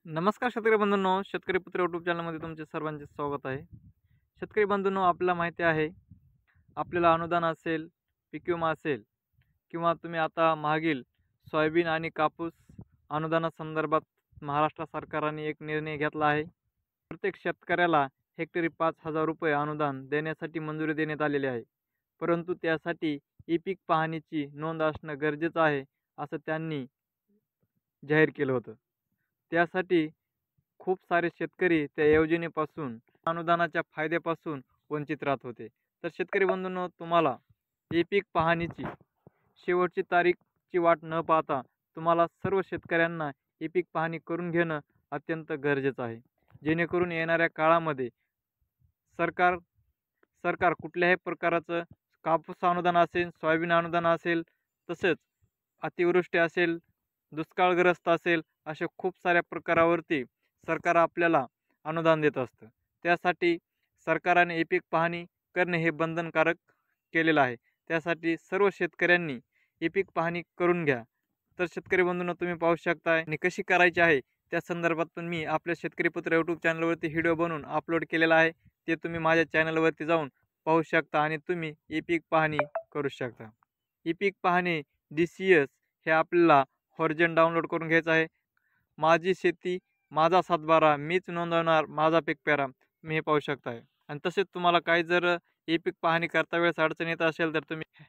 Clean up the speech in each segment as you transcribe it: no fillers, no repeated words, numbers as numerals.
नमस्कार शेतकरी बंधूंनो, शेतकरी पुत्र यूट्यूब चॅनलमध्ये तुमचे सर्वांचे स्वागत आहे. शेतकरी बंधूंनो, आपल्याला माहिती आहे, आपल्याला अनुदान असेल, पीक विमा असेल किंवा तुम्ही आता मागील सोयाबीन आणि कापूस अनुदानासंदर्भात महाराष्ट्र सरकारने एक निर्णय घेतला आहे. प्रत्येक शेतकऱ्याला हेक्टरी 5,000 रुपये अनुदान देण्यासाठी मंजुरी देण्यात आलेली आहे. परंतु त्यासाठी ई-पीक पाहणीची नोंद असणं गरजेचं आहे, असं त्यांनी जाहीर केलं होतं. त्यासाठी खूप सारे शेतकरी त्या योजनेपासून, अनुदानाच्या फायद्यापासून वंचित राहत होते. तर शेतकरी बंधूंनो, तुम्हाला ई-पीक पाहणीची शेवटची तारीखची वाट न पाहता तुम्हाला सर्व शेतकऱ्यांना ई-पीक पाहणी करून घेणं अत्यंत गरजेचं आहे. जेणेकरून येणाऱ्या काळामध्ये सरकार सरकार कुठल्याही प्रकाराचं कापूस अनुदान असेल, सोयाबीन अनुदान असेल, तसेच अतिवृष्टी असेल, दुष्काळग्रस्त असेल, अशा खूप साऱ्या प्रकारावरती सरकार आपल्याला अनुदान देत असतं. त्यासाठी सरकारने ई-पीक पाहणी करणे हे बंधनकारक केलेलं आहे. त्यासाठी सर्व शेतकऱ्यांनी ई-पीक पाहणी करून घ्या. तर शेतकरी बंधूंनो, तुम्ही पाहू शकता आणि कशी करायची आहे त्या संदर्भात पण मी आपल्या शेतकरी पुत्र यूट्यूब चॅनलवरती व्हिडिओ बनवून अपलोड केलेला आहे. ते तुम्ही माझ्या चॅनलवरती जाऊन पाहू शकता आणि तुम्ही ई-पीक पाहणी करू शकता. ई-पीक पाहणी DCS हे आपल्याला व्हर्जन डाउनलोड करून घ्यायचं आहे. माझी शेती माझा सातबारा, मीच नोंदवणार माझा पीक पेरा, तुम्ही हे पाहू शकताय. आणि तसेच तुम्हाला काही जर ई-पीक पाहणी करता वेळेस अडचण येत असेल तर तुम्ही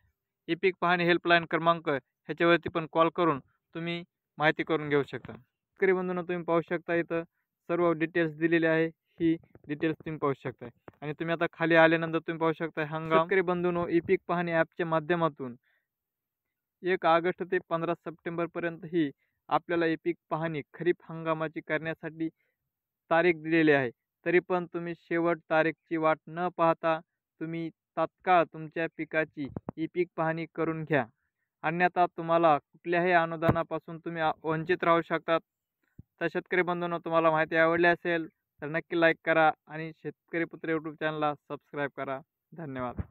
ई-पीक पाहणी हेल्पलाईन क्रमांक ह्याच्यावरती पण कॉल करून तुम्ही माहिती करून घेऊ शकता. शेतकरी बंधूंनो, तुम्ही पाहू शकता इथं सर्व डिटेल्स दिलेले आहे. ही डिटेल्स तुम्ही पाहू शकताय आणि तुम्ही आता खाली आल्यानंतर तुम्ही पाहू शकता हंगाम. शेतकरी बंधूंनो, ई-पीक पाहणी ॲपच्या माध्यमातून 1 ऑगस्ट ते 15 सप्टेंबरपर्यंत ही आपल्याला ई-पीक पाहणी खरीप हंगामाची करण्यासाठी तारीख दिलेली आहे. तरी पण तुम्ही शेवट तारीखची वाट न पाहता तुम्ही तात्काळ तुमच्या पिकाची ई-पीक पाहणी करून घ्या. अन्यथा तुम्हाला कुठल्याही अनुदानापासून तुम्ही वंचित राहू शकतात. तर शेतकरी बंधूंनो, तुम्हाला माहिती आवडली असेल तर नक्की लाईक करा आणि शेतकरी पुत्र यूट्यूब चॅनलला सबस्क्राईब करा. धन्यवाद.